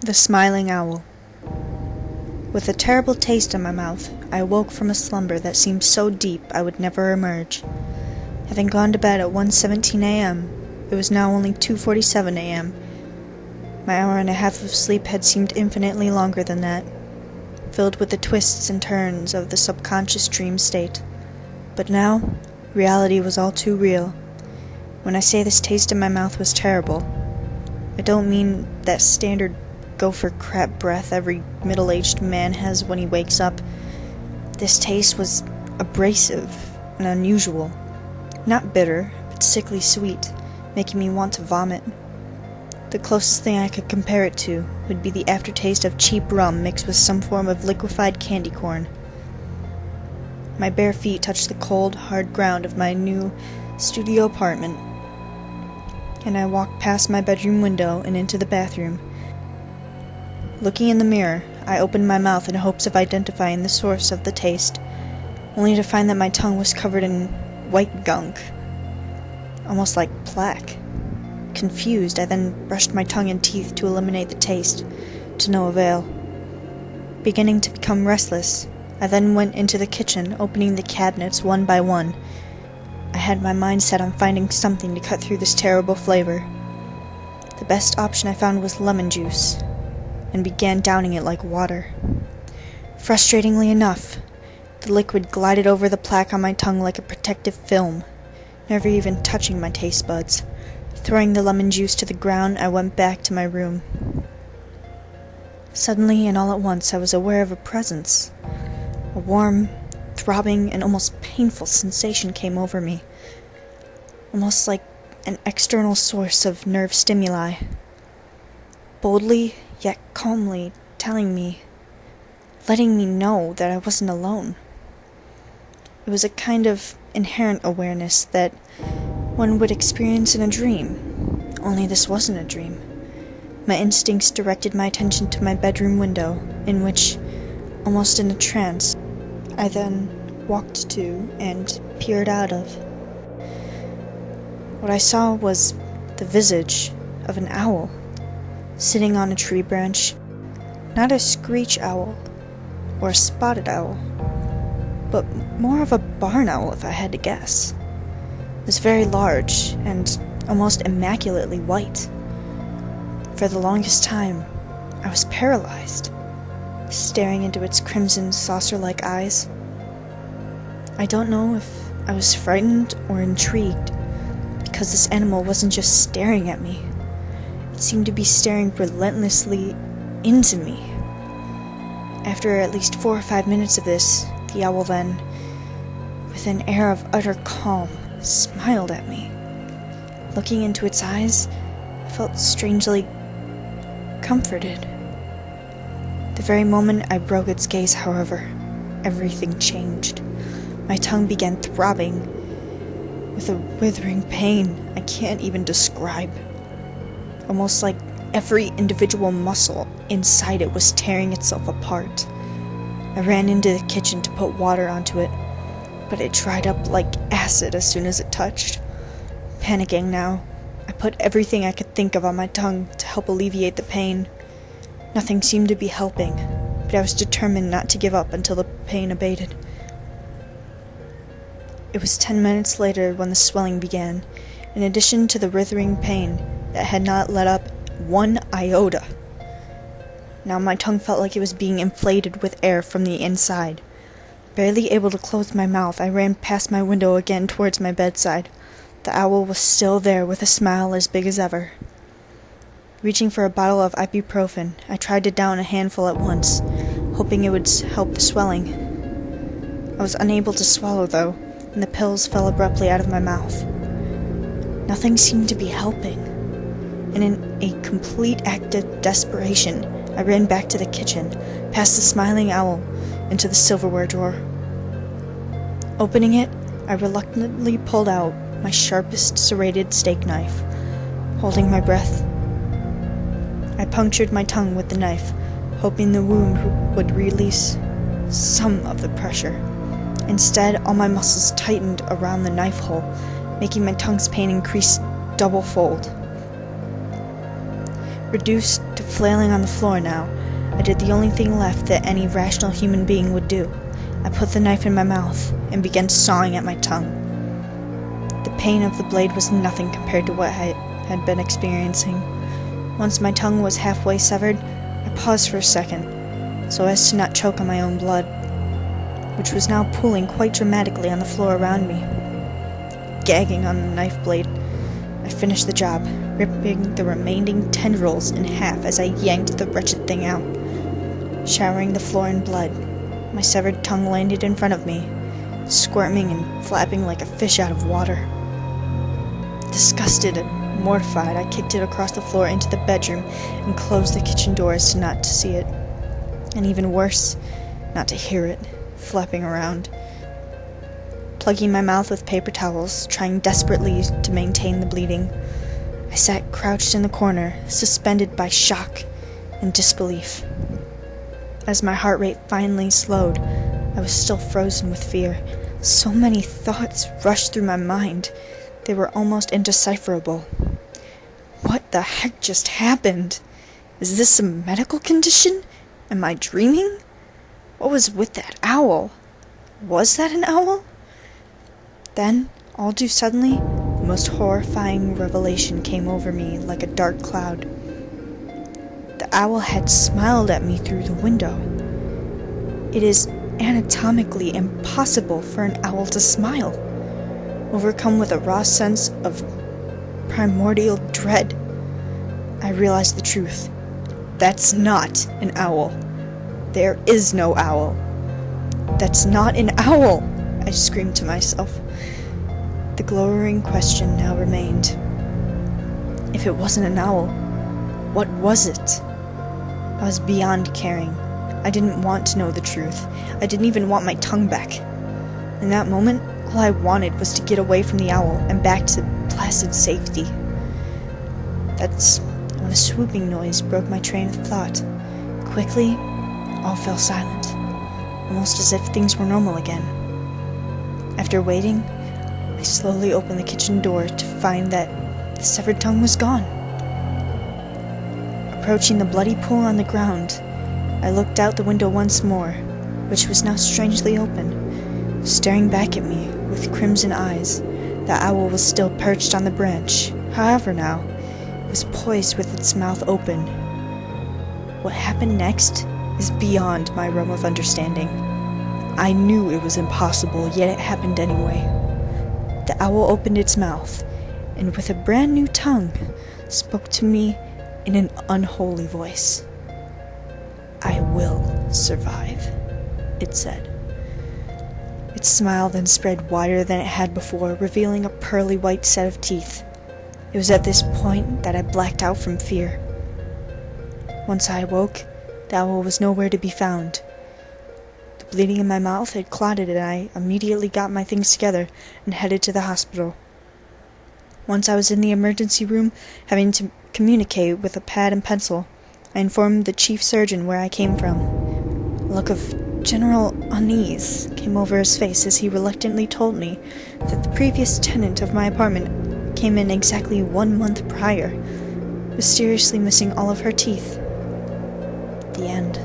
The Smiling Owl. With a terrible taste in my mouth, I awoke from a slumber that seemed so deep I would never emerge. Having gone to bed at 1:17 a.m., it was now only 2:47 a.m. My hour and a half of sleep had seemed infinitely longer than that, filled with the twists and turns of the subconscious dream state. But now, reality was all too real. When I say this taste in my mouth was terrible, I don't mean that standard gopher crap breath every middle-aged man has when he wakes up. This taste was abrasive and unusual. Not bitter, but sickly sweet, making me want to vomit. The closest thing I could compare it to would be the aftertaste of cheap rum mixed with some form of liquefied candy corn. My bare feet touched the cold, hard ground of my new studio apartment, and I walked past my bedroom window and into the bathroom. Looking in the mirror, I opened my mouth in hopes of identifying the source of the taste, only to find that my tongue was covered in white gunk, almost like plaque. Confused, I then brushed my tongue and teeth to eliminate the taste, to no avail. Beginning to become restless, I then went into the kitchen, opening the cabinets one by one. I had my mind set on finding something to cut through this terrible flavor. The best option I found was lemon juice, and began downing it like water. Frustratingly enough, the liquid glided over the plaque on my tongue like a protective film, never even touching my taste buds. Throwing the lemon juice to the ground, I went back to my room. Suddenly and all at once, I was aware of a presence. A warm, throbbing, and almost painful sensation came over me, almost like an external source of nerve stimuli, boldly yet calmly letting me know that I wasn't alone. It was a kind of inherent awareness that one would experience in a dream, only this wasn't a dream. My instincts directed my attention to my bedroom window, in which, almost in a trance, I then walked to and peered out of. What I saw was the visage of an owl, sitting on a tree branch. Not a screech owl, or a spotted owl, but more of a barn owl if I had to guess. It was very large, and almost immaculately white. For the longest time, I was paralyzed, staring into its crimson saucer-like eyes. I don't know if I was frightened or intrigued, because this animal wasn't just staring at me. It seemed to be staring relentlessly into me. After at least 4 or 5 minutes of this, the owl then, with an air of utter calm, smiled at me. Looking into its eyes, I felt strangely comforted. The very moment I broke its gaze, however, everything changed. My tongue began throbbing with a withering pain I can't even describe. Almost like every individual muscle inside it was tearing itself apart. I ran into the kitchen to put water onto it, but it dried up like acid as soon as it touched. Panicking now, I put everything I could think of on my tongue to help alleviate the pain. Nothing seemed to be helping, but I was determined not to give up until the pain abated. It was 10 minutes later when the swelling began, in addition to the withering pain that had not let up 1 iota. Now my tongue felt like it was being inflated with air from the inside. Barely able to close my mouth, I ran past my window again towards my bedside. The owl was still there with a smile as big as ever. Reaching for a bottle of ibuprofen, I tried to down a handful at once, hoping it would help the swelling. I was unable to swallow, though, and the pills fell abruptly out of my mouth. Nothing seemed to be helping, and in a complete act of desperation, I ran back to the kitchen, past the smiling owl, into the silverware drawer. Opening it, I reluctantly pulled out my sharpest serrated steak knife. Holding my breath, I punctured my tongue with the knife, hoping the wound would release some of the pressure. Instead, all my muscles tightened around the knife hole, making my tongue's pain increase double-fold. Reduced to flailing on the floor now, I did the only thing left that any rational human being would do. I put the knife in my mouth and began sawing at my tongue. The pain of the blade was nothing compared to what I had been experiencing. Once my tongue was halfway severed, I paused for a second, so as to not choke on my own blood, which was now pooling quite dramatically on the floor around me. Gagging on the knife blade, I finished the job, ripping the remaining tendrils in half as I yanked the wretched thing out. Showering the floor in blood, my severed tongue landed in front of me, squirming and flapping like a fish out of water. Disgusted and mortified, I kicked it across the floor into the bedroom and closed the kitchen door as to not to see it, and even worse, not to hear it, flapping around. Plugging my mouth with paper towels, trying desperately to maintain the bleeding, I sat crouched in the corner, suspended by shock and disbelief. As my heart rate finally slowed, I was still frozen with fear. So many thoughts rushed through my mind, they were almost indecipherable. What the heck just happened? Is this a medical condition? Am I dreaming? What was with that owl? Was that an owl? Then, all too suddenly, the most horrifying revelation came over me like a dark cloud. The owl had smiled at me through the window. It is anatomically impossible for an owl to smile. Overcome with a raw sense of primordial dread, I realized the truth. That's not an owl. There is no owl. That's not an owl, I screamed to myself. The glowering question now remained. If it wasn't an owl, what was it? I was beyond caring. I didn't want to know the truth. I didn't even want my tongue back. In that moment, all I wanted was to get away from the owl and back to placid safety. That's when a swooping noise broke my train of thought. Quickly, all fell silent, almost as if things were normal again. After waiting, I slowly opened the kitchen door to find that the severed tongue was gone. Approaching the bloody pool on the ground, I looked out the window once more, which was now strangely open. Staring back at me with crimson eyes, the owl was still perched on the branch. However now, it was poised with its mouth open. What happened next is beyond my realm of understanding. I knew it was impossible, yet it happened anyway. The owl opened its mouth, and with a brand new tongue, spoke to me in an unholy voice. "I will survive," it said. Its smile then spread wider than it had before, revealing a pearly white set of teeth. It was at this point that I blacked out from fear. Once I awoke, the owl was nowhere to be found. The bleeding in my mouth had clotted, and I immediately got my things together and headed to the hospital. Once I was in the emergency room, having to communicate with a pad and pencil, I informed the chief surgeon where I came from. A look of general unease came over his face as he reluctantly told me that the previous tenant of my apartment came in exactly 1 month prior, mysteriously missing all of her teeth. The end.